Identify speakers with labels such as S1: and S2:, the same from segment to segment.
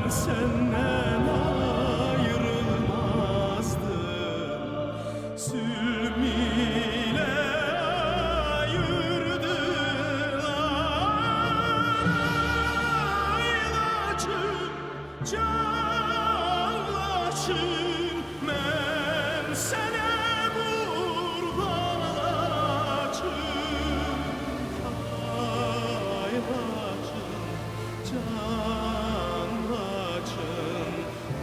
S1: senden ayrılmazdım. Zulm ile ayırdılar. İlacım, canlaçım, ben sana kurban olacağım. Ay bacım, can bacım,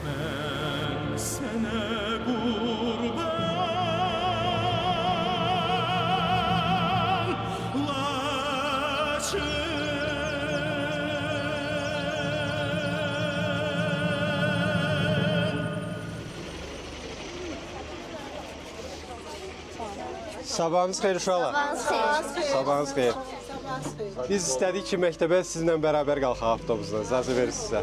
S1: ben sana kurban
S2: Sabahınız xeyir uşaqlar. Sabahınız xeyir. Biz istədik ki, məktəbə sizinlə bərabər qalxaq avtobusla. İcazə verir sizə.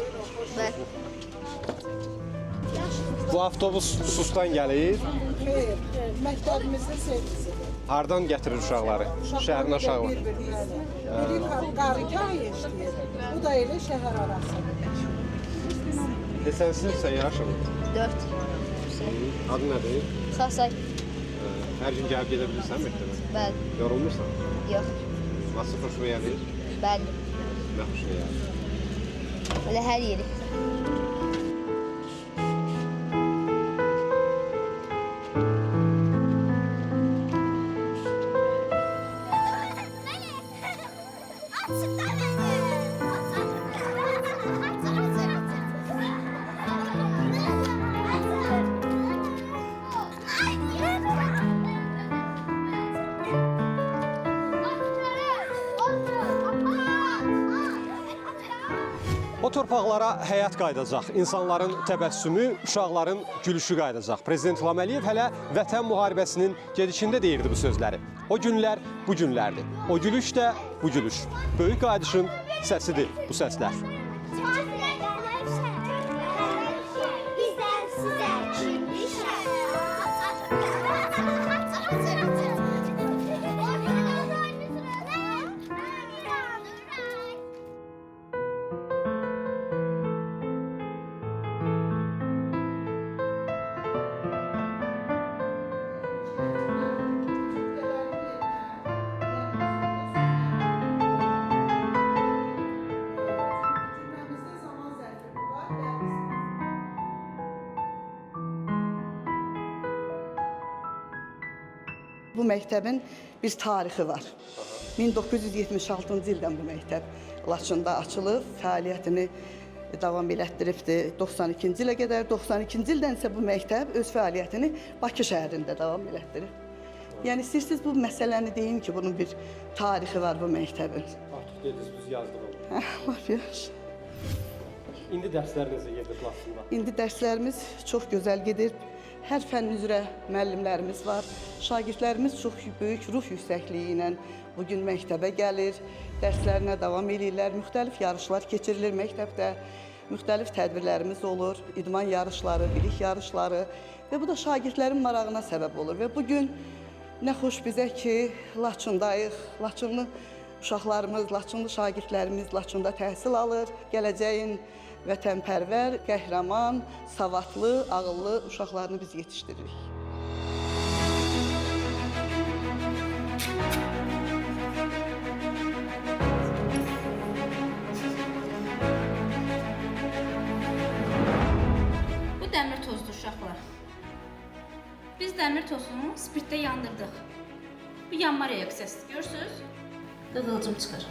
S2: Bu avtobus Susdan gəlir.
S3: Xeyr, məktəbimizin sevgisidir.
S2: Hardan gətirir uşaqları? Şəhərin aşağı.
S3: Biri Qarıkay işləyir, bu da elə şəhər arası.
S2: Sən sinifsən yaşın?
S4: 4.
S2: Adı nədir?
S4: Xasay.
S2: Hər gün gəlib gedə bilirsən məktəbə?
S4: Bəli.
S2: Yorulmursan?
S4: Yox.
S2: Nasıl xoşuna gəlir?
S4: Bəli.
S2: Nə xoşuna gəlir?
S4: Elə hər yeri.
S2: O torpaqlara həyat qayıdacaq, insanların təbəssümü, uşaqların gülüşü qayıdacaq. Prezident İlham Əliyev hələ Vətən müharibəsinin gedişində deyirdi bu sözləri. O günlər bu günlərdir. O gülüş də bu gülüş. Böyük qayıdışın səsidir bu səslər.
S3: Bu məktəbin bir tarixi var. 1976-cı ildən bu məktəb Laçında açılıb, fəaliyyətini davam elətdiribdir 92-ci ilə qədər. 92-ci ildən isə bu məktəb öz fəaliyyətini Bakı şəhərində davam elətdirib. Yəni istəyirsiniz bu məsələni deyim ki, bunun bir tarixi var bu məktəbin.
S2: Artıq dediniz, biz yazdıq onu.
S3: Lap yaxşı.
S2: İndi dərslər necə gedir Laçında?
S3: İndi dərslərimiz çox gözəl gedir. Hər fənn üzrə müəllimlərimiz var. Şagirdlərimiz çox böyük ruh yüksəkliyi ilə bugün məktəbə gəlir, dərslərinə davam edirlər. Müxtəlif yarışlar keçirilir məktəbdə. Müxtəlif tədbirlərimiz olur, idman yarışları, bilik yarışları və bu da şagirdlərin marağına səbəb olur. Və bugün nə xoş bizə ki, Laçındayıq, Laçınlı uşaqlarımız, Laçınlı şagirdlərimiz Laçında təhsil alır, gələcəyin vətənpərvər, qəhrəman, savadlı, ağıllı uşaqlarını biz yetişdiririk.
S5: Bu dəmir tozdur uşaqlar. Biz dəmir tozunu spirtdə yandırdıq. Bu yanma reaksiyasıdır, görürsünüz? Qığılcım çıxır.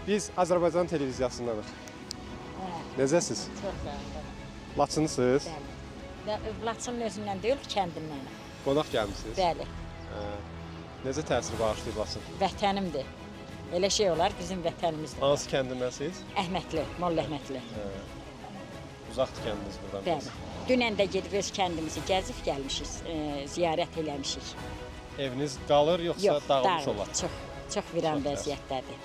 S2: Biz Azərbaycan televiziyasındanıq. Necəsiz?
S6: Çox sağ
S2: Laçınlısınız?
S6: Bəli. Laçının özündən deyil, kəndimdən.
S2: Qonaq gəlmisiniz?
S6: Bəli.
S2: Necə təsir bağışlayıb Laçın?
S6: Vətənimdir. Elə şey olar, bizim vətənimizdir.
S2: Hansı kəndindəsiniz?
S6: Əhmədli, Molla Əhmədli.
S2: Uzaqdır kəndiniz buradan.
S6: Bəli. Dünən də gedib öz kəndimizi gəzib gəlmişik, ziyarət eləmişik.
S2: Eviniz qalır yoxsa dağılmış olar?
S6: Çox viran vəziyyətdədir.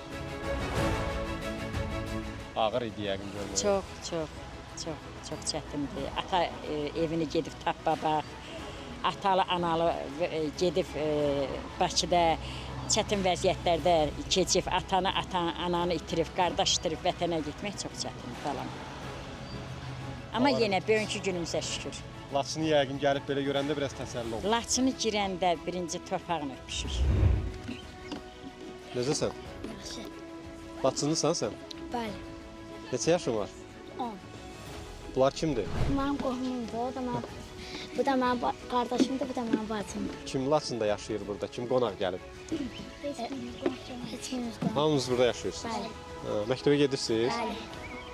S2: Ağır idi yəqin görmək.
S6: Çox. Çox çətindir. Ata evini gedib tapmamaq, atalı, analı gedib Bakıda çətin vəziyyətlərdə keçib, ananı itirib, qardaş itirib vətənə getmək çox çətindir falan. Amma yenə bugünkü günümüzə şükür.
S2: Laçını yəqin gəlib belə görəndə biraz təsəlli olur.
S6: Laçını girəndə birinci torpağını öpüşür.
S2: Necəsən? Laçınlısan sən?
S7: Bəli,
S2: Neçə yaşın var?
S7: 10.
S2: Bunlar kimdir?
S7: Mənim qohumumdur, bu da mənim qardaşımdır, bu da mənim bacımdır.
S2: Kim Laçında yaşayır burada? Kim qonaq gəlib?
S7: Heç kimimiz qohum.
S2: Hamınız burada yaşayırsınız?
S7: Bəli.
S2: Ha, məktəbə gedirsiniz?
S7: Bəli.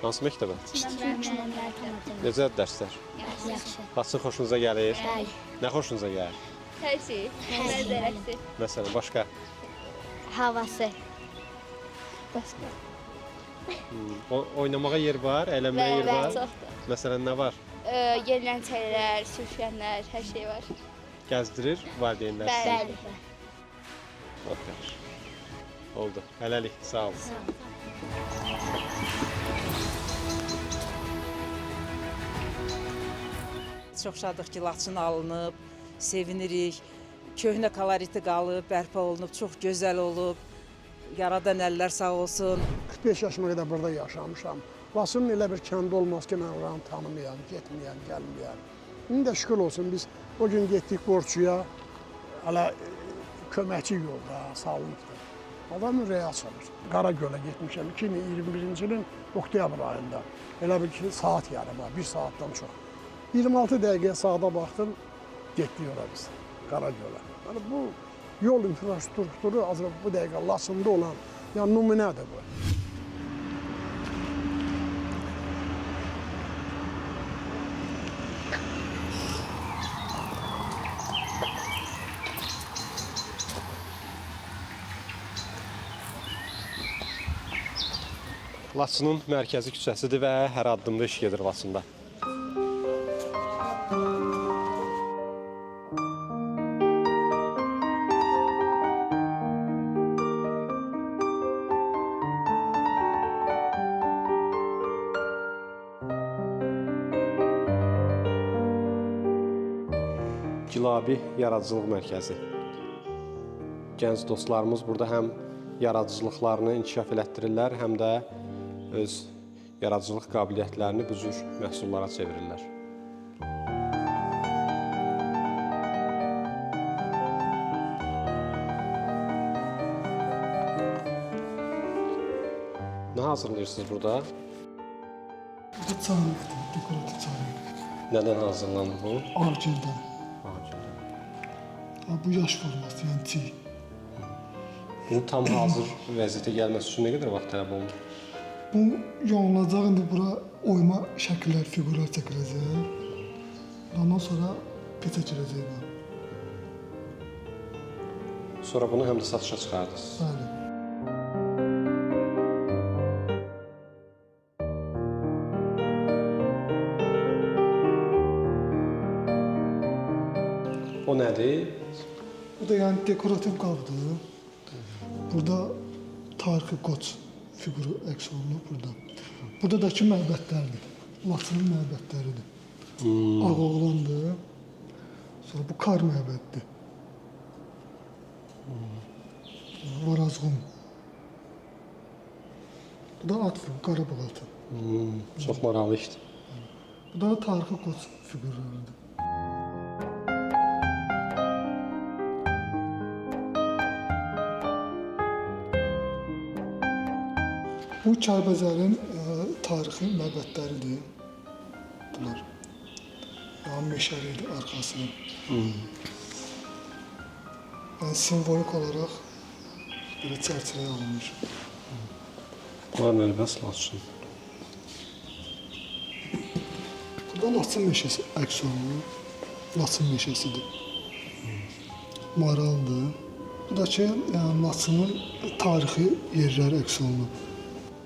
S2: Hansı məktəbə?
S7: Məktəblər tamam.
S2: Necədir dərslər?
S7: Yaxşı.
S2: Laçın xoşunuza gəlir?
S7: Bəli.
S2: Nə xoşunuza gəlir?
S8: Hər şey, mənzərəsi.
S2: Məsələn, başqa?
S7: Havası.
S8: Başqa.
S2: Oynamağa yer var, əylənməyə yer var?
S8: Çoxdur.
S2: Məsələn, nə var?
S8: Yenilən çəylər, sürüşənlər, hər şey var.
S2: Gəzdirir valideynlər?
S8: Bəli.
S2: Çok yaxşı. Oldu. Hələlik, sağ olun.
S9: Çox şadıq ki, Laçın alınıb, sevinirik. Köhnə koloriti qalıb, bərpa olunub, çox gözəl olub. Yaradan əllər sağ olsun.
S10: 45 yaşıma qədər burada yaşamışam. Laçının elə bir kəndi olmaz ki, mən oranı tanımayam, getməyəm, gəlməyəm. İndi də şükür olsun, biz o gün getdik Borçuya, hələ köməkçi yolda salınıbdır. Adam ürəyi açılır. Qaragölə getmişəm 2021-ci ilin oktyabr ayında. Elə bir ki, saat yarıma, 1 saatdan çox. 26 dəqiqəyə sağda baxdım, getdik ora biz, Qaragölə. Yəni bu yol infrastrukturu bu dəqiqə Laçında olan, yəni nümunədir bu.
S2: Laçının mərkəzi küçəsidir və hər addımda iş gedir Laçında. Gilabi Yaradıcılıq Mərkəzi. Gənc dostlarımız burada həm yaradıcılıqlarını inkişaf elətdirirlər, həm də öz yaradıcılıq qabiliyyətlərini bu cür məhsullara çevirirlər. Nə hazırlayırsınız burada?
S10: Bu çarıqdır, dekorativ çarıq.
S2: Nədən hazırlanır bu?
S10: Argildən. Bu yaş forması, yəni çiğ.
S2: Bunun tam hazır vəziyyətə gəlməsi üçün nə qədər vaxt tələb olunur?
S10: Bu yoğunulacaq, indi bura oyma şəkillər, figurlar çəkiləcək. Ondan sonra peçə girəcək bu.
S2: Sonra bunu həm də satışa çıxardınız.
S10: Bəli.
S2: O nədir?
S10: Bu da yəni dekorativ qabdır. Burada tarixi qoç figuru əks olunub burada. Buradakı məbədlərdir. Laçının məbədləridir. Ağoğlandır. Sonra bu kar məbəddir. Varazğun. Bu da at figuru, Qarabağ atı.
S2: Çox maraqlı işdir.
S10: Bu da tarixi qoç figurlarıdır. Bu Kərbəzərin tarixi məbədləridir. Bunlar. Yəni meşəlidir arxası. Yəni simvolik olaraq belə çərçivəyə alınmış.
S2: Bunlar nəlbəs Laçın.
S10: Burada Laçın meşəsi əks olunur. Laçın meşəsidir. Maraldır. Buradakı yəni Laçının tarixi yerləri əks olunur.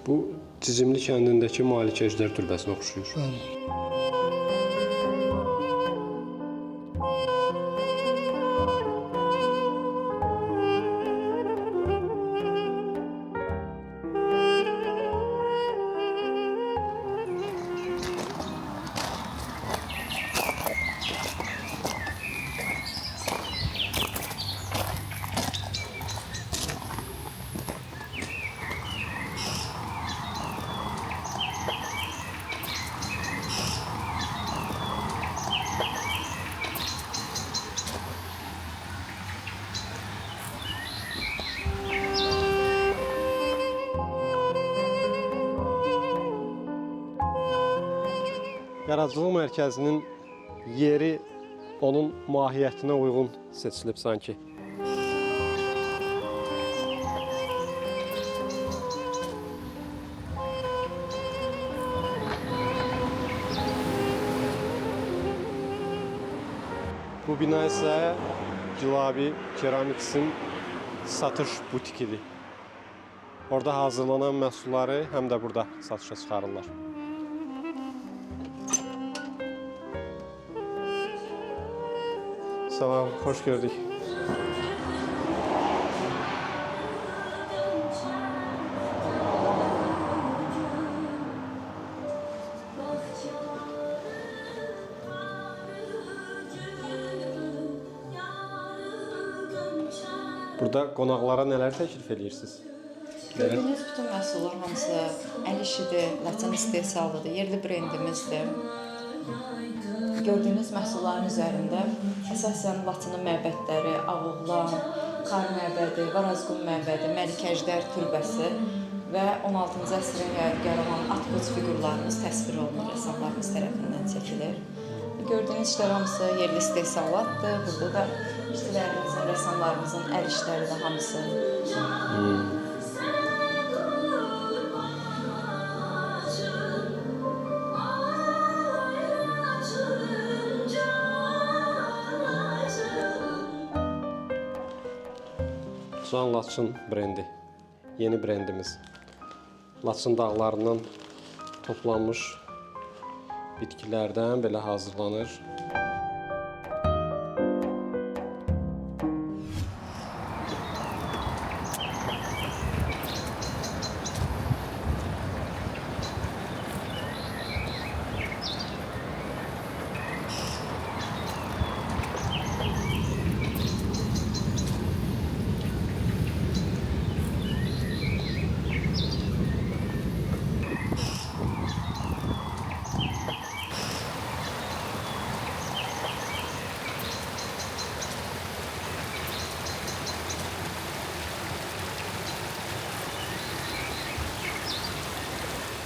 S2: Bu Cicimli kəndindəki Malik Əjdər türbəsinə oxşuyur.
S10: Bəli.
S2: Yaradıcılıq mərkəzinin yeri onun mahiyyətinə uyğun seçilib sanki. Bu bina isə Gülabi Keramiksin satış butikidir. Orada hazırlanan məhsulları həm də burada satışa çıxarırlar. Salam, hoş gördük. Burada qonaqlara nələr təklif edirsiniz?
S11: Gördüyünüz bütün məhsullar hamısı əl işidir, Laçın istehsalıdır, yerli brendimizdir. Gördüyünüz məhsulların üzərində əsasən Laçının məbədləri, Ağoğlan, Kar məbədi, Varazqum məbədi, Məlikəjdər türbəsi və 16-cı əsrin yadigar olan at-qoç fiqurlarımız təsvir olunur, rəssamlarımız tərəfindən çəkilir. Gördüyünüz işlər hamısı yerli istehsalatdır. Burada da işçilərimizin, rəssamlarımızın əl işləri də hamısı.
S2: Can Laçın brendi, yeni brendimiz. Laçın dağlarından toplanmış bitkilərdən belə hazırlanır.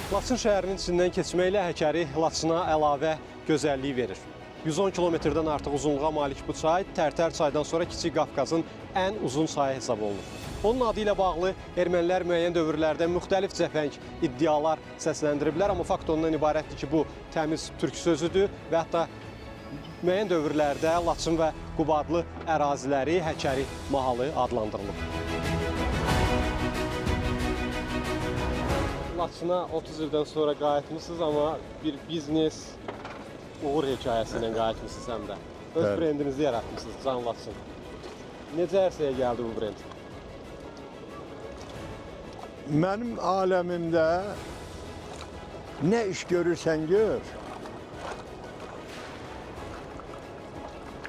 S2: Laçın şəhərinin içindən keçməklə Həkəri Laçına əlavə gözəllik verir. 110 kilometrdən artıq uzunluğa malik bu çay Tərtər çaydan sonra Kiçik Qafqazın ən uzun çayı hesab olunur. Onun adı ilə bağlı ermənilər müəyyən dövrlərdə müxtəlif cəfəng iddialar səsləndiriblər, amma fakt ondan ibarətdir ki, bu təmiz türk sözüdür və hətta müəyyən dövrlərdə Laçın və Quba adlı əraziləri Həkəri mahalı adlandırılıb. Laçına 30 ildən sonra qayıtmışsınız, amma bir biznes uğur hekayəsi ilə qayıtmışsınız həm də. Öz brendinizi yaratmışsınız, Can Laçın. Necə ərsəyə gəldi bu brend?
S12: Mənim aləmimdə nə iş görürsən gör,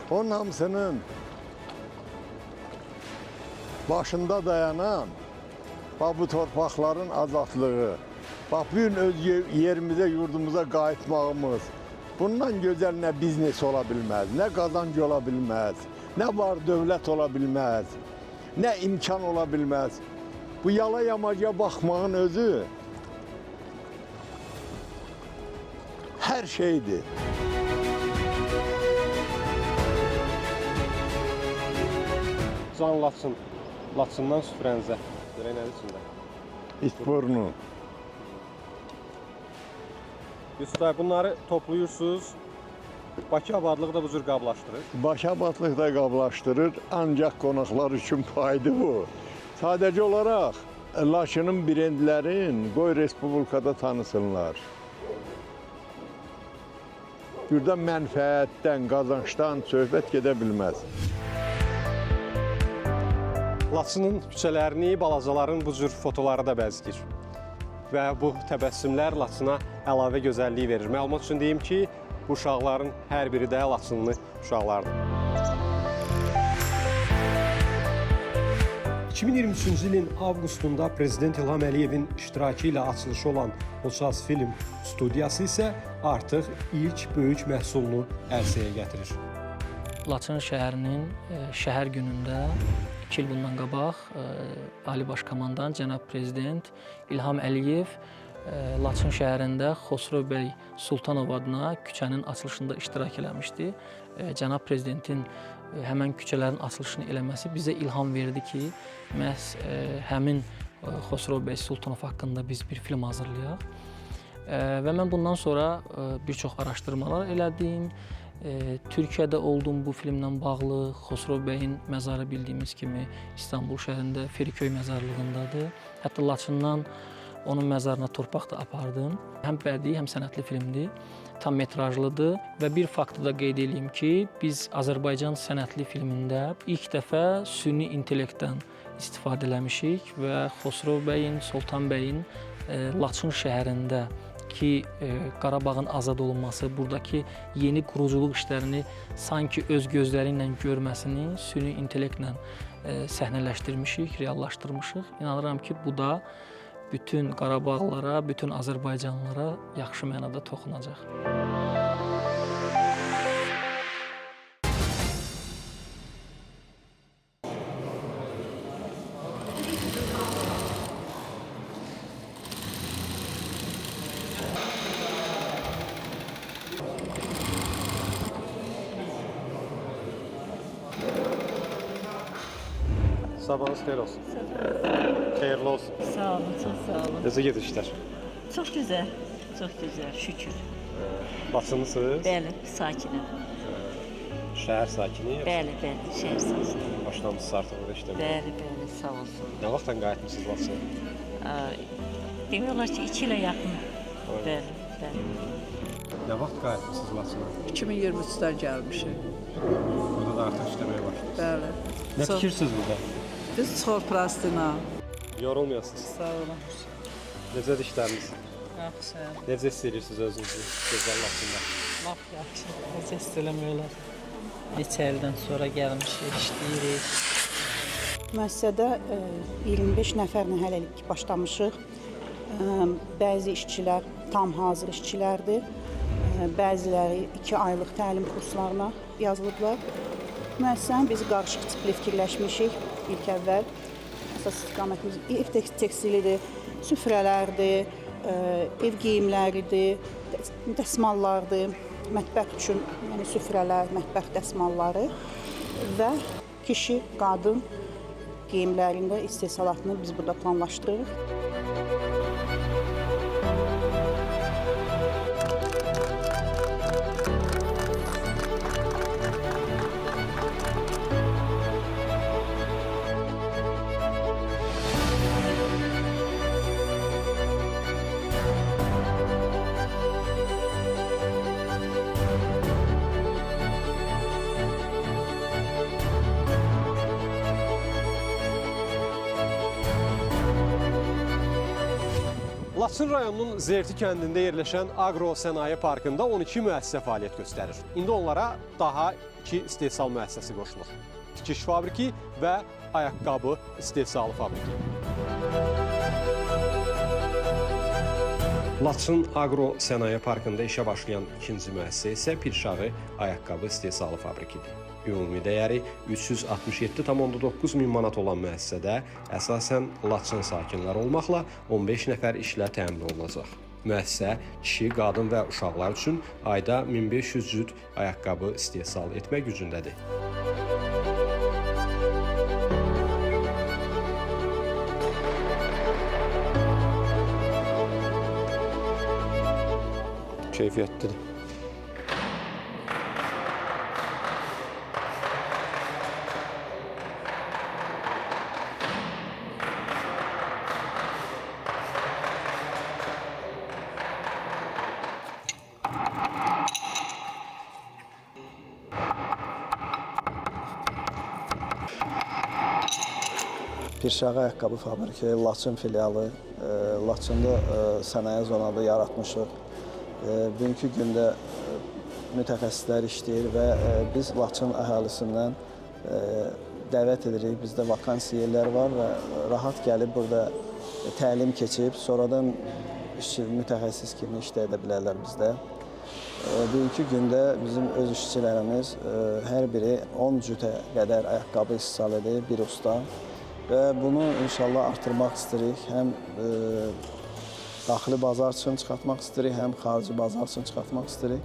S12: onun hamısının başında dayanan bu torpaqların azadlığı, bu gün öz yerimizə, yurdumuza qayıtmağımız, bundan gözəl nə biznes ola bilməz, nə qazanc ola bilməz, nə var dövlət ola bilməz, nə imkan ola bilməz. Bu yala yamaca baxmağın özü hər şeydir.
S2: Can Laçın, Laçından süfrənizə. Görək nədir içində?
S12: İtburnu.
S2: Yusuf bəy, bunları toplayırsınız, Bakı abadlığı da bu cür qablaşdırır.
S12: Bakı abadlığı da qablaşdırır, ancaq qonaqlar üçün paydı bu. Sadəcə olaraq Laçının brendlərin qoy Respublikada tanısınlar. Burada mənfəətdən, qazancdan söhbət gedə bilməz.
S2: Laçının küçələrini balacaların bu cür fotoları da bəzgir. Və bu təbəssümlər Laçına əlavə gözəlliyi verir. Məlumat üçün deyim ki, bu uşaqların hər biri də Laçınlı uşaqlardır. 2023-cü ilin avqustunda Prezident İlham Əliyevin iştirakı ilə açılışı olan Oçaz Film Studiyası isə artıq ilk böyük məhsulunu ərsəyə gətirir.
S13: Laçın şəhərinin şəhər günündə 2 il bundan qabaq Ali Baş Komandan cənab Prezident İlham Əliyev Laçın şəhərində Xosrov bəy Sultanov adına küçənin açılışında iştirak eləmişdi. Cənab prezidentin həmən küçələrin açılışını eləməsi bizə ilham verdi ki, məhz həmin Xosrov bəy Sultanov haqqında biz bir film hazırlayaq. Və mən bundan sonra bir çox araşdırmalar elədim. Türkiyədə oldum bu filmlə bağlı. Xosrov bəyin məzarı bildiyimiz kimi İstanbul şəhərində Feriköy məzarlığındadır. Hətta Laçından onun məzarına torpaq da apardım. Həm bədii, həm sənətli filmdir. Tam metrajlıdır və bir faktı da qeyd edeyim ki, biz Azərbaycan sənətli filmində ilk dəfə süni intellektdən istifadə eləmişik və Xosrov bəyin, Sultan bəyin Laçın şəhərində ki, Qarabağın azad olunması, buradakı yeni quruculuq işlərini sanki öz gözləri ilə görməsini süni intellektlə səhnələşdirmişik, reallaşdırmışıq. İnanıram ki, bu da bütün Qarabağlılara, bütün Azərbaycanlılara yaxşı mənada toxunacaq.
S2: Sabahınız xeyir olsun. Xeyirli olsun.
S6: Sağ olun, çox sağ olun.
S2: Necə gedir işlər?
S6: Çox gözəl, çox gözəl, şükür.
S2: Laçınlısınız?
S6: Bəli, sakinim.
S2: Şəhər sakini?
S6: Bəli, bəli, şəhər sakini.
S2: Başlamışsınız artıq orada işləməyə?
S6: Bəli, bəli, sağ olsun.
S2: Nə vaxtdan qayıtmışsınız Laçına?
S6: Demək olar ki, 2 ilə yaxın. Bəli, bəli.
S2: Nə vaxt qayıtmışsınız Laçına?
S9: 2023-dən gəlmişik.
S2: Burada da artıq işləməyə başladınız.
S9: Bəli.
S2: Nə fikirsiniz burada?
S9: Biz çox plastina.
S2: Yorulmayasınız.
S9: Sağ olun.
S2: Necədir işləriniz?
S9: Yaxşı.
S2: Necə hiss edirsiniz özünüzü gözəl Laçında?
S9: Lap yaxşı. Necə hiss eləmək Neçə ildən sonra gəlmişik, işləyirik.
S3: Müəssisədə 25 nəfərlə hələlik başlamışıq. Bəzi işçilər tam hazır işçilərdir. Bəziləri 2 aylıq təlim kurslarına yazılıblar. Müəssisənin biz qarışıq tipli fikirləşmişik ilk əvvəl. Əsas istiqamətimiz ev tekstilidir, süfrələrdir, ev geyimləridir, dəsmallardır, mətbəx üçün yəni süfrələr, mətbəx dəsmalları və kişi, qadın geyimlərində istehsalatını biz burada planlaşdırırıq.
S2: Laçın rayonunun Zerti kəndində yerləşən Agro Sənaye Parkında 12 müəssisə fəaliyyət göstərir. İndi onlara daha 2 istehsal müəssisəsi qoşulur. Tikiş fabriki və ayaqqabı istehsalı fabriki. Laçın Agro Sənaye Parkında işə başlayan ikinci müəssisə isə Pirşağı ayaqqabı istehsalı fabrikidir. Ümumi dəyəri 367,9 min manat olan müəssisədə əsasən Laçın sakinləri olmaqla 15 nəfər işlə təmin olunacaq. Müəssisə kişi, qadın və uşaqlar üçün ayda 1500 cüt ayaqqabı istehsal etmək gücündədir. Keyfiyyətlidir.
S14: Pirşağı ayaqqabı fabriki, Laçın filialı, Laçında sənaye zonada yaratmışıq. Bugünkü gündə mütəxəssislər işləyir və biz Laçın əhalisindən dəvət edirik. Bizdə vakansiya yerləri var və rahat gəlib burada təlim keçib, sonradan mütəxəssis kimi işləyə bilərlər bizdə. Bugünkü gündə bizim öz işçilərimiz hər biri 10 cütə qədər ayaqqabı istehsal edir, bir usta. Və bunu inşallah artırmaq istəyirik. Həm daxili bazar üçün çıxartmaq istəyirik, həm xarici bazar üçün çıxartmaq istəyirik.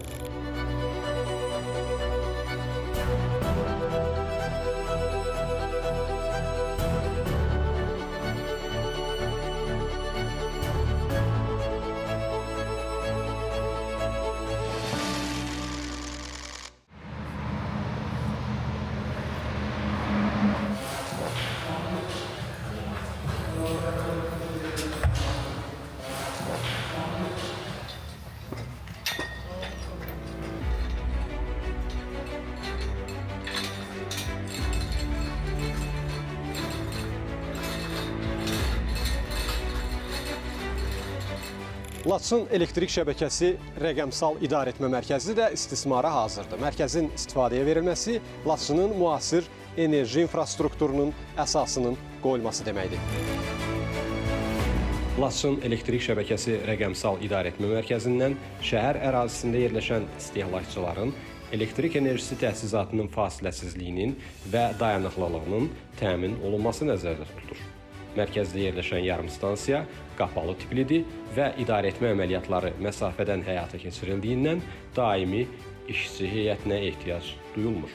S2: Laçın elektrik şəbəkəsi rəqəmsal idarəetmə mərkəzi də istismara hazırdır. Mərkəzin istifadəyə verilməsi Laçının müasir enerji infrastrukturunun əsasının qoyulması deməkdir. Laçın elektrik şəbəkəsi rəqəmsal idarəetmə mərkəzindən şəhər ərazisində yerləşən istehlakçıların elektrik enerjisi təsisatının fasiləsizliyinin və dayanıqlılığının təmin olunması nəzərdə tutulur. Mərkəzdə yerləşən yarımstansiya qapalı tiplidir və idarəetmə əməliyyatları məsafədən həyata keçirildiyindən daimi işçi heyətinə ehtiyac duyulmur.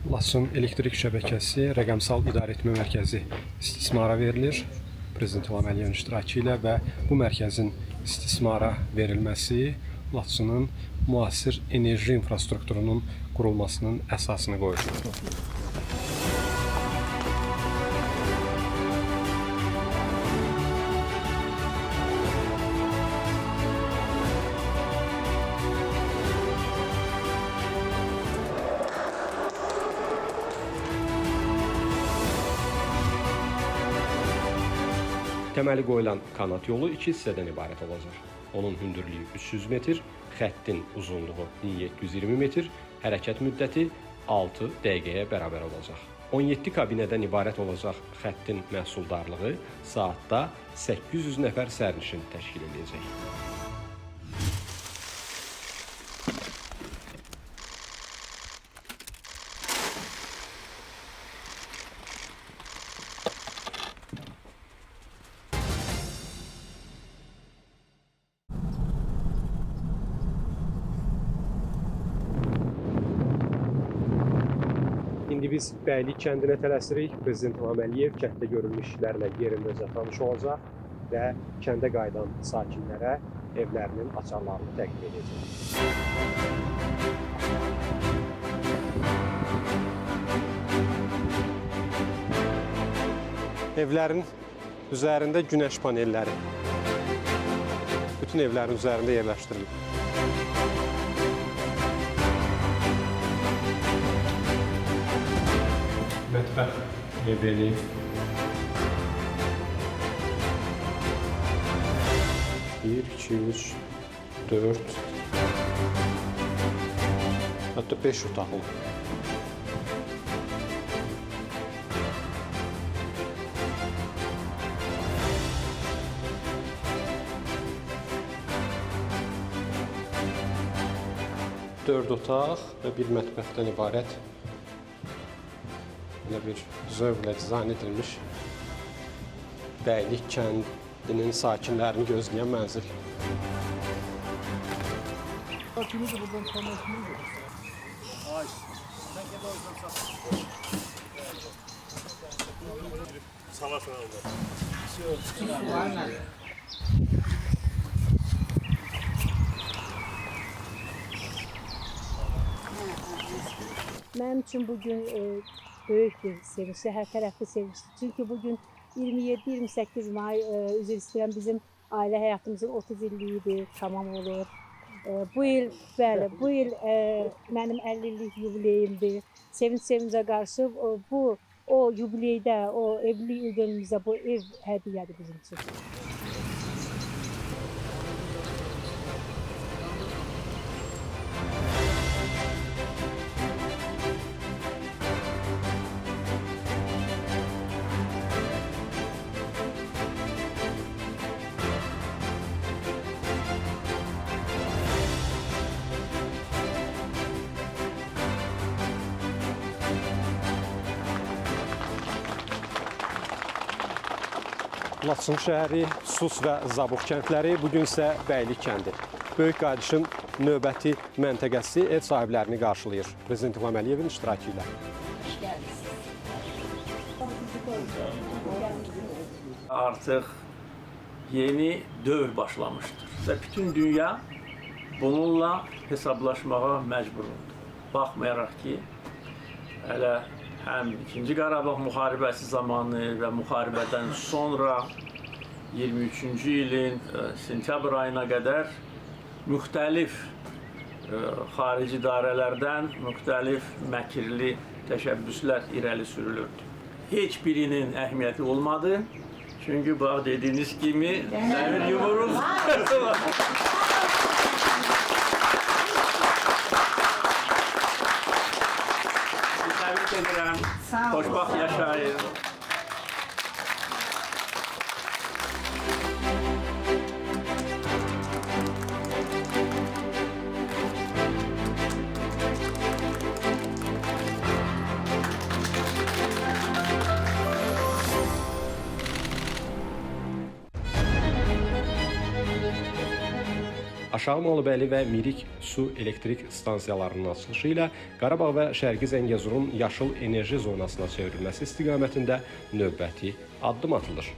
S2: Laçın elektrik şəbəkəsi rəqəmsal idarəetmə mərkəzi istismara verilir. Prezident İlham Əliyevin iştirakı ilə və bu mərkəzin istismara verilməsi Laçının müasir enerji infrastrukturunun qurulmasının əsasını qoyur. Təməli qoyulan kanat yolu 2 hissədən ibarət olacaq. Onun hündürlüyü 300 metr, xəttin uzunluğu 1720 metr, hərəkət müddəti 6 dəqiqəyə bərabər olacaq. 17 kabinədən ibarət olacaq xəttin məhsuldarlığı saatda 800 nəfər sərnişin təşkil edəcək. İndi biz Bəylik kəndinə tələsirik. Prezident İlham Əliyev kənddə görülmüş işlərlə yerindəcə tanış olacaq və kəndə qayıdan sakinlərə evlərinin açarlarını təqdim edəcək. Evlərin üzərində günəş panelləri bütün evlərin üzərində yerləşdirilib. Mətbəx mebeli, bir, iki, üç, dörd, hətta 5 otaqlı. Dörd otaq və bir mətbəxdən ibarət bir zövqlə dizayn edilmiş Bəylik kəndinin sakinlərini gözləyən mənzil.
S15: Mənim üçün bugün böyük bir sevinçli, hər tərəfli sevinçli. Çünki bugün 27-28 may üzr istəyirəm bizim ailə həyatımızın 30 illiyidir, tamam olur. Bu il, bəli, bu il mənim 50 illik yubileyimdir. Sevincə qarşı o yubileydə, o evlilik ildönümüzdə bu ev hədiyyədir bizim üçün.
S2: Laçın şəhəri, Sus və Zabuq kəndləri, bugün isə Bəylik kəndi. Böyük qayıdışın növbəti məntəqəsi ev sahiblərini qarşılayır. Prezident İlham Əliyevin iştirakı ilə.
S16: Artıq yeni dövr başlamışdır və bütün dünya bununla hesablaşmağa məcburdur. Baxmayaraq ki, hələ həm 2-ci Qarabağ müharibəsi zamanı və müharibədən sonra 23-cü ilin sentyabr ayına qədər müxtəlif xarici idarələrdən müxtəlif məkirli təşəbbüslər irəli sürülürdü. Heç birinin əhəmiyyəti olmadı. Çünki bax dediyiniz kimi dəmir yumruq var. Təbrik edirəm. Xoşbaxt yaşayın.
S2: Aşağı Malıbəyli və Mirik su elektrik stansiyalarının açılışı ilə Qarabağ və Şərqi Zəngəzurun yaşıl enerji zonasına çevrilməsi istiqamətində növbəti addım atılır.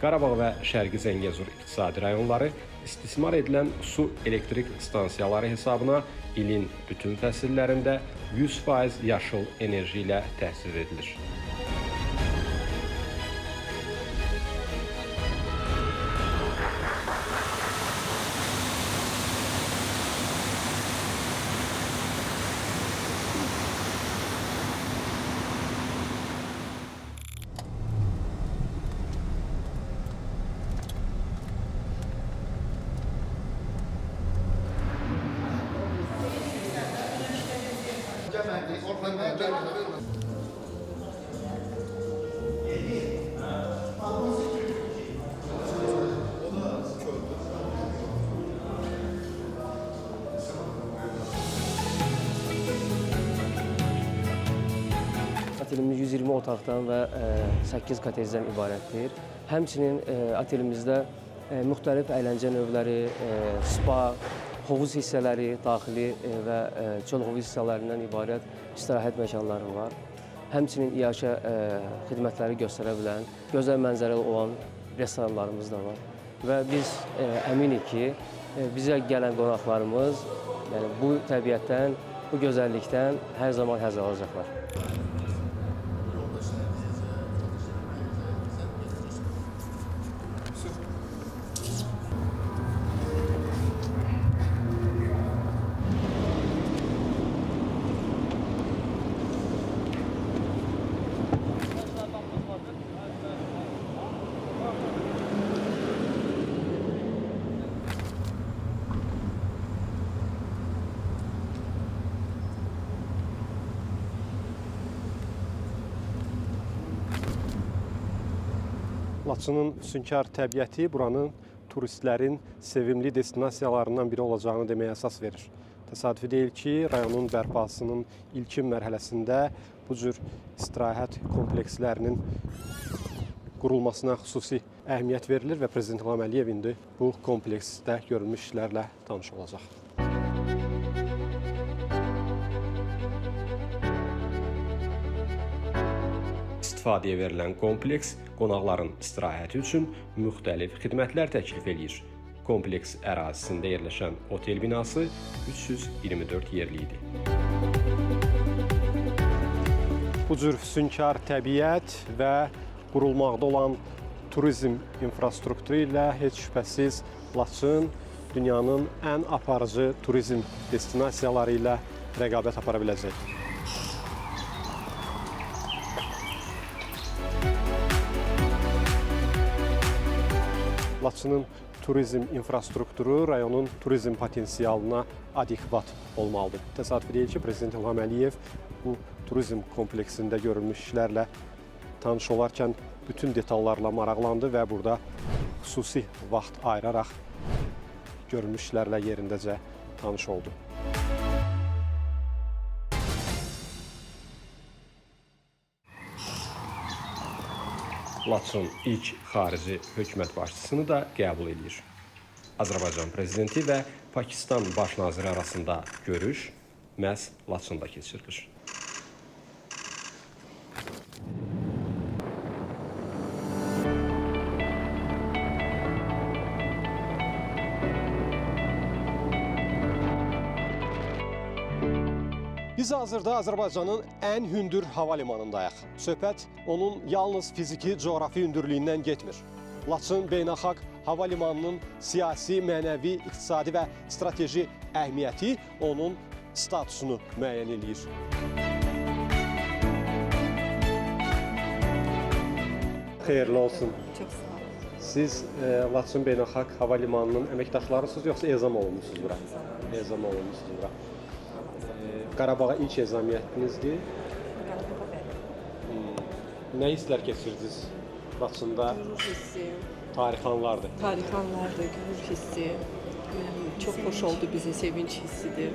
S2: Qarabağ və Şərqi Zəngəzur iqtisadi rayonları istismar edilən su elektrik stansiyaları hesabına ilin bütün fəsillərində 100% yaşıl enerji ilə təchiz edilir.
S17: Atelimiz 120 otaqdan və 8 kotejdən ibarətdir. Həmçinin atelimizdə müxtəlif əyləncə növləri, spa, hovuz hissələri, daxili və çöl hovuz hissələrindən ibarət istirahət məkanları var. Həmçinin iaşə xidmətləri göstərə bilən, gözəl mənzərəli olan restoranlarımız da var. Və biz əminik ki, bizə gələn qonaqlarımız bu təbiətdən, bu gözəllikdən hər zaman həzz alacaqlar.
S2: Laçının füsunkar təbiəti buranın turistlərin sevimli destinasiyalarından biri olacağını deməyə əsas verir. Təsadüfi deyil ki, rayonun bərpasının ilkin mərhələsində bu cür istirahət komplekslərinin qurulmasına xüsusi əhəmiyyət verilir və Prezident İlham Əliyev indi bu kompleksdə görülmüş işlərlə tanış olacaq. İstifadəyə verilən kompleks qonaqların istirahəti üçün müxtəlif xidmətlər təklif edir. Kompleks ərazisində yerləşən otel binası 324 yerli idi. Bu cür füsunkar təbiət və qurulmaqda olan turizm infrastrukturu ilə heç şübhəsiz Laçın dünyanın ən aparıcı turizm destinasiyaları ilə rəqabət apara biləcək. Laçının turizm infrastrukturu rayonun turizm potensialına adekvat olmalıdır. Təsadüfi deyil ki, Prezident İlham Əliyev bu turizm kompleksində görülmüş işlərlə tanış olarkən bütün detallarla maraqlandı və burada xüsusi vaxt ayıraraq görülmüş işlərlə yerindəcə tanış oldu. Laçın ilk xarici hökumət başçısını da qəbul edir. Azərbaycan prezidenti və Pakistan baş naziri arasında görüş məhz Laçında keçirilir. Biz hazırda Azərbaycanın ən hündür hava limanındayıq. Söhbət onun yalnız fiziki, coğrafi hündürlüyündən getmir. Laçın Beynəlxalq Hava Limanının siyasi, mənəvi, iqtisadi və strateji əhəmiyyəti onun statusunu müəyyən edir. Xeyirli olsun.
S18: Çox sağ olun.
S2: Siz Laçın Beynəlxalq Hava Limanının əməkdaşlarısınız, yoxsa ezam olunmusunuz bura? Ezam olunmusunuz bura. Qarabağa ilk ezamiyyətinizdir.
S18: Qarabağa bəli.
S2: Nə hisslər keçirdiniz Laçında?
S18: Qürur hissi.
S2: Tarixi anlardır.
S18: Tarixi anlardır, qürur hissi. Çox xoş oldu, bizi sevinç hissidir.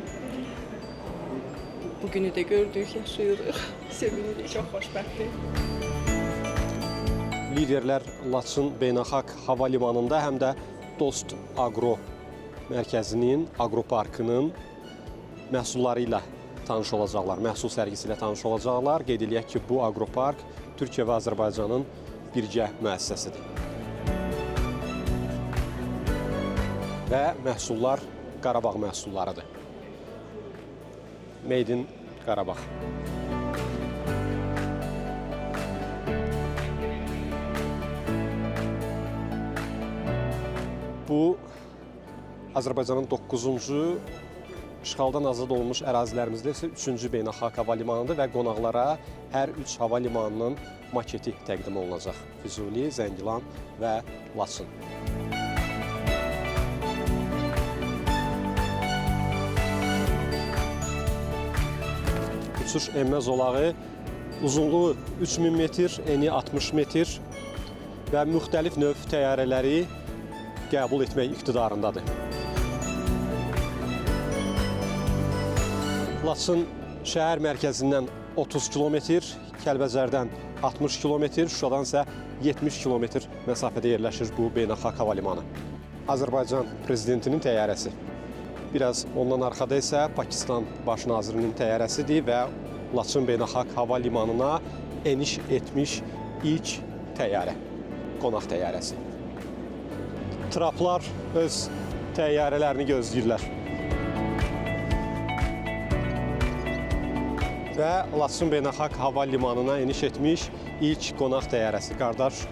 S18: Bugünü də gördük, yaşayırıq, sevinirik, çox xoşbəxtlik.
S2: Liderlər Laçın Beynəlxalq Hava Limanında həm də Dost Agro mərkəzinin, Agroparkının məhsulları ilə tanış olacaqlar, məhsul sərgisi ilə tanış olacaqlar. Qeyd eləyək ki, bu Agropark Türkiyə və Azərbaycanın birgə müəssisəsidir. Və məhsullar Qarabağ məhsullarıdır. Made in Qarabağ. Bu Azərbaycanın 9-cu işğaldan azad olunmuş ərazilərimizdə isə 3-cü beynəlxalq hava limanıdır və qonaqlara hər 3 hava limanının maketi təqdim olunacaq. Füzuli, Zəngilan və Laçın. Uçuş enmə zolağı uzunluğu 3000 metr, eni 60 metr və müxtəlif növ təyyarələri qəbul etmək iqtidarındadır. Laçın şəhər mərkəzindən 30 kilometr, Kəlbəcərdən 60 kilometr, Şuşadan isə 70 kilometr məsafədə yerləşir bu beynəlxalq hava limanı. Azərbaycan prezidentinin təyyarəsi. Biraz ondan arxada isə Pakistan baş nazirinin təyyarəsidir və Laçın beynəlxalq hava limanına eniş etmiş ilk təyyarə, qonaq təyyarəsi. Traplar öz təyyarələrini gözləyirlər. Və Laçın Beynəlxalq Hava Limanına eniş etmiş ilk qonaq təyyarəsi qardaş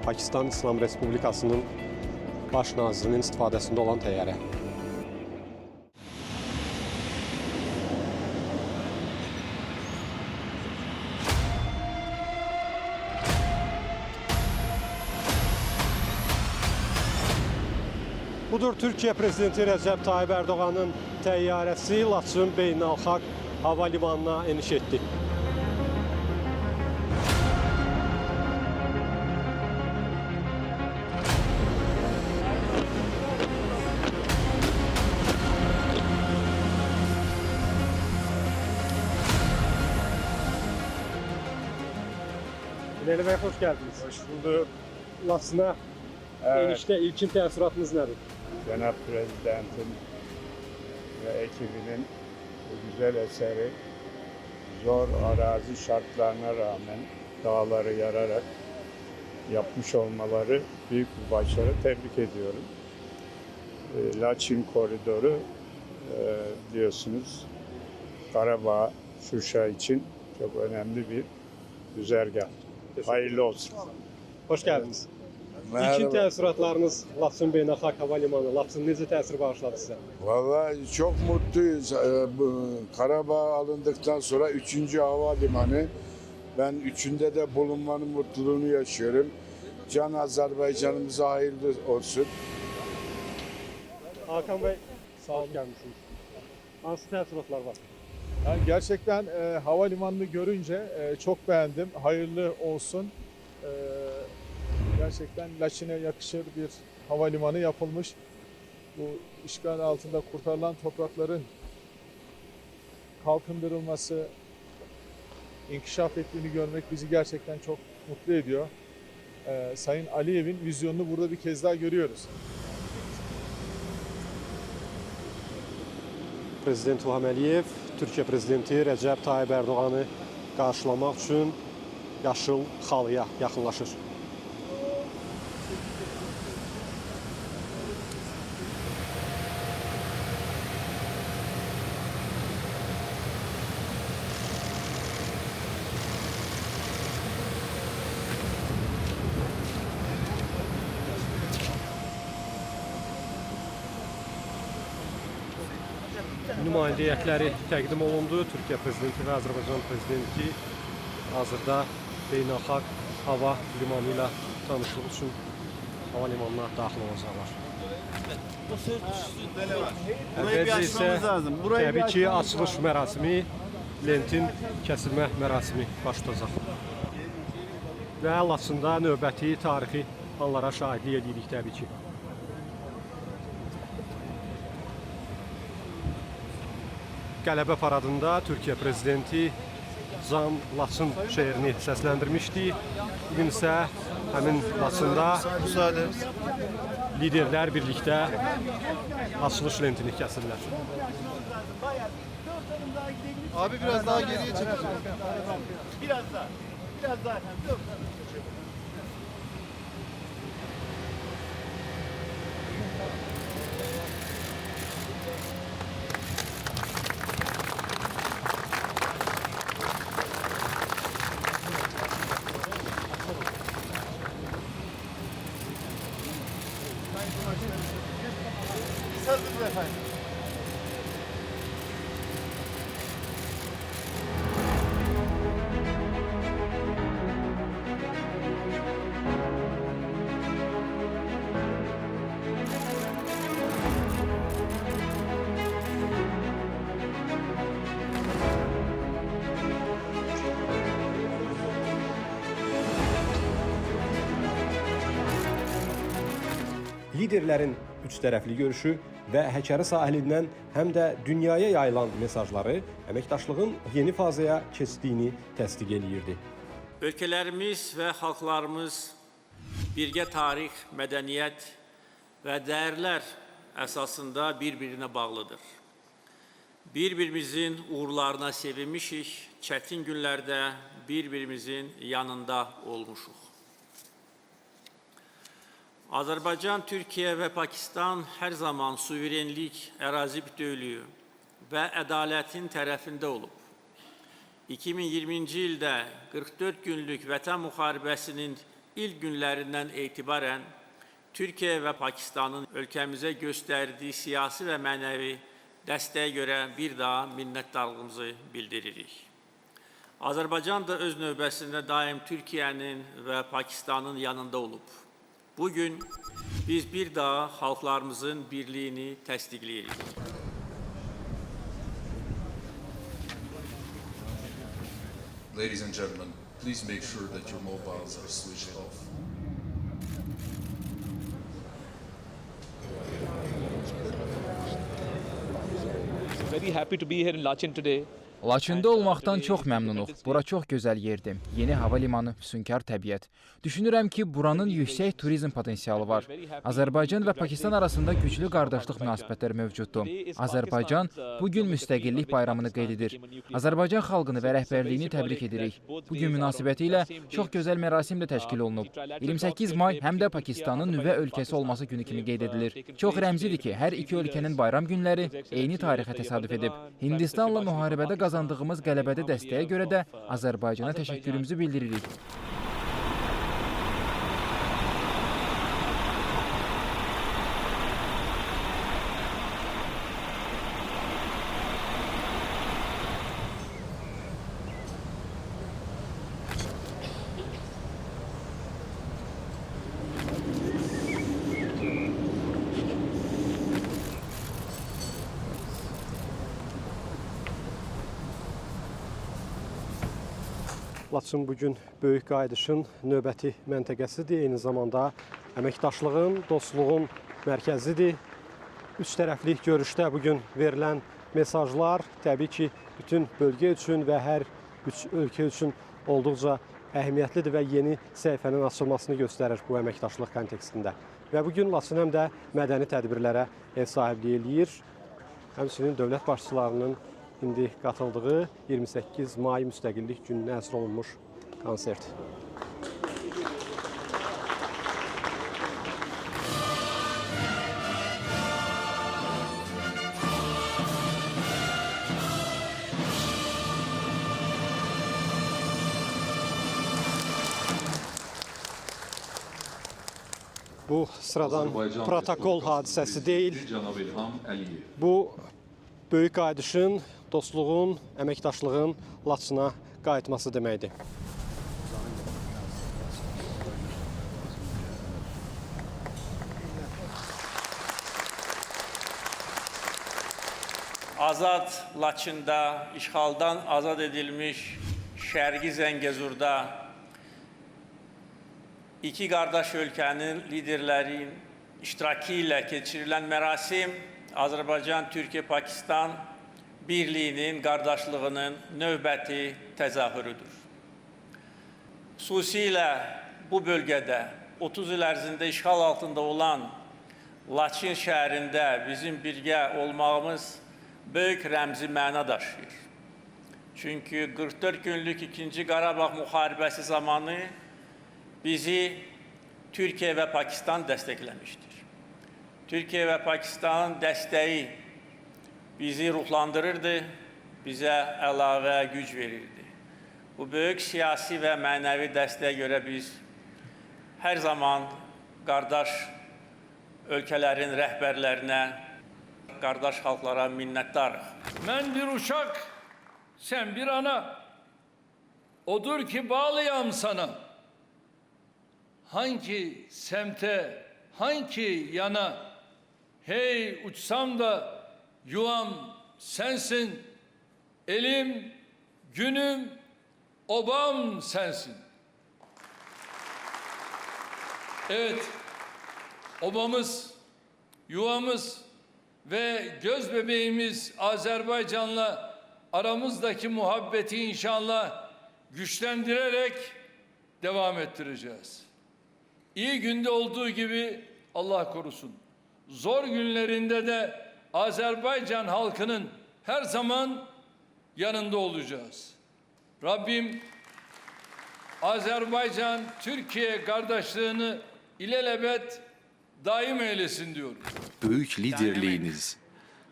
S2: Pakistan İslam Respublikasının baş nazirinin istifadəsində olan təyyarə. Budur Türkiyə Prezidenti Rəcəb Tayyib Ərdoğanın təyyarəsi Laçın Beynəlxalq Hava Limanına eniş etdi. Binali Bey, hoş geldiniz.
S19: Hoş bulduk.
S2: Laçına enişte ilkin təəssüratınız nədir?
S19: Cenab Prezidentin ve ekibinin bu güzel eseri zor arazi şartlarına rağmen dağları yararak yapmış olmaları büyük bir başarı. Tebrik ediyorum. Laçin koridoru biliyorsunuz Karabağ, Şuşa için çok önemli bir güzergah. Hayırlı olsun.
S2: Hoş geldiniz. İlkin təəssüratlarınız Laçın Beynəlxalq Hava Limanı, Laçın necə təsir bağışladı sizə?
S19: Vallahi çok mutluyuz. Karabağ alındıktan sonra 3. havalimanı. Ben üçünde de bulunmanın mutluluğunu yaşıyorum. Can Azerbaycanımıza hayırlı olsun.
S2: Hakan Bey, sağ olun gelmişsiniz. Nasıl təəssüratlar var?
S20: Yani gerçekten havalimanını görünce çok beğendim. Hayırlı olsun. Gerçekten Laçin'e yakışır bir havalimanı yapılmış. Bu işgal altında kurtarılan toprakların kalkındırılması, inkişaf ettiğini görmek bizi gerçekten çok mutlu ediyor. Sayın Aliyev'in vizyonunu burada bir kez daha görüyoruz.
S2: Prezident İlham Əliyev Türkiyə prezidenti Rəcəb Tayyib Ərdoğanı qarşılamaq üçün yaşıl xalıya yaxınlaşır. Nümayəndə heyətləri təqdim olundu. Türkiyə prezidenti və Azərbaycan prezidenti hazırda beynəlxalq hava limanı ilə tanışlıq üçün hava limanına daxil olacaqlar. Əvvəlcə isə təbii ki, açılış mərasimi, lentin kəsilmə mərasimi baş tutacaq. Və Laçında növbəti tarixi anlara şahidlik edirik təbii ki. Qələbə paradında Türkiyə prezidenti Can Laçın şeirini səsləndirmişdi. Bugün isə həmin Laçında liderlər birlikdə açılış lentini kəsirlər.
S1: Abi biraz daha geriye çekeceğim. Biraz daha. Biraz daha. Biz hazırız efendim.
S2: Liderlərin üçtərəfli görüşü və Həkəri sahilindən həm də dünyaya yayılan mesajları əməkdaşlığın yeni fazaya keçdiyini təsdiq eləyirdi.
S16: Ölkələrimiz və xalqlarımız birgə tarix, mədəniyyət və dəyərlər əsasında bir-birinə bağlıdır. Bir-birimizin uğurlarına sevinmişik, çətin günlərdə bir-birimizin yanında olmuşuq. Azərbaycan, Türkiyə və Pakistan hər zaman suverenlik, ərazi bütövlüyü və ədalətin tərəfində olub. 2020-ci ildə 44 günlük Vətən müharibəsinin ilk günlərindən etibarən Türkiyə və Pakistanın ölkəmizə göstərdiyi siyasi və mənəvi dəstəyə görə bir daha minnətdarlığımızı bildiririk. Azərbaycan da öz növbəsində daim Türkiyənin və Pakistanın yanında olub. Bugün biz bir daha xalqlarımızın birliyini təsdiqləyirik.
S21: Ladies and gentlemen, please make sure that your mobiles are switched off.
S22: Very happy to be here in Lachin today.
S23: Laçında olmaqdan çox məmnunuq. Bura çox gözəl yerdir. Yeni hava limanı, füsunkar təbiət. Düşünürəm ki, buranın yüksək turizm potensialı var. Azərbaycan və Pakistan arasında güclü qardaşlıq münasibətləri mövcuddur. Azərbaycan bugün müstəqillik bayramını qeyd edir. Azərbaycan xalqını və rəhbərliyini təbrik edirik. Bugün münasibəti ilə çox gözəl mərasim də təşkil olunub. 28 may həm də Pakistanın nüvə ölkəsi olması günü kimi qeyd edilir. Çox rəmzidir ki, hər iki ölkənin bayram günləri eyni tarixə təsadüf edib. Hindistanla müharibədə qazandığımız qələbədə dəstəyə görə də Azərbaycana təşəkkürümüzü bildiririk.
S2: Laçın bugün böyük qayıdışın növbəti məntəqəsidir. Eyni zamanda əməkdaşlığın, dostluğun mərkəzidir. Üç tərəfli görüşdə bugün verilən mesajlar təbii ki, bütün bölgə üçün və hər üç ölkə üçün olduqca əhəmiyyətlidir və yeni səhifənin açılmasını göstərir bu əməkdaşlıq kontekstində. Və bugün Laçın həm də mədəni tədbirlərə ev sahibliyi eləyir. Həmçinin dövlət başçılarının indi qatıldığı 28 may müstəqillik gününə həsr olunmuş konsert. Bu sıradan protokol hadisəsi deyil. Bu böyük qayıdışın, dostluğun, əməkdaşlığın Laçına qayıtması deməkdir.
S16: Azad Laçında, işğaldan azad edilmiş Şərqi Zəngəzurda iki qardaş ölkənin liderlərinin iştirakı ilə keçirilən mərasim Azərbaycan, Türkiyə, Pakistan birliyinin, qardaşlığının növbəti təzahürüdür. Xüsusilə bu bölgədə 30 il ərzində işğal altında olan Laçın şəhərində bizim birgə olmağımız böyük rəmzi məna daşıyır. Çünki 44 günlük 2-ci Qarabağ müharibəsi zamanı bizi Türkiyə və Pakistan dəstəkləmişdir. Türkiyə və Pakistanın dəstəyi bizi ruhlandırırdı, bizə əlavə güc verirdi. Bu böyük siyasi və mənəvi dəstəyə görə biz hər zaman qardaş ölkələrin rəhbərlərinə, qardaş xalqlara minnətdarıq.
S4: Mən bir uşaq, sən bir ana, odur ki bağlıyam sana. Hangi semte, hangi yana, hey uçsam da yuvam sensin, elim, günüm, obam sensin. Evet, obamız, yuvamız ve göz bebeğimiz Azerbaycan'la aramızdaki muhabbeti inşallah güçlendirerek devam ettireceğiz. İyi günde olduğu gibi Allah korusun, zor günlerinde de Azerbaycan halkının her zaman yanında olacağız. Rabbim Azerbaycan-Türkiye kardeşliğini ilelebet daim eylesin diyoruz.
S5: Böyük liderliyiniz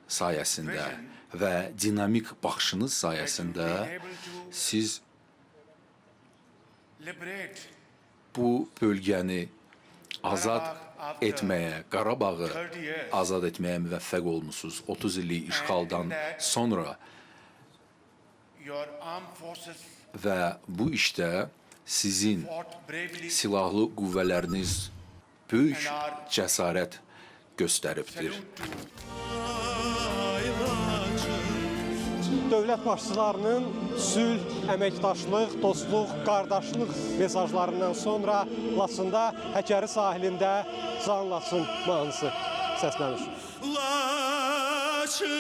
S5: sayəsində və dinamik baxışınız sayəsində siz bu bölgəni azad etməyə, Qarabağı azad etməyə müvəffəq olmusunuz. 30 illik işğaldan sonra və bu işdə sizin silahlı qüvvələriniz böyük cəsarət göstəribdir.
S2: Dövlət başçılarının sülh, əməkdaşlıq, dostluq, qardaşlıq mesajlarından sonra Laçında Həkəri sahilində Can Laçın mahnısı səslənir.
S7: Laçın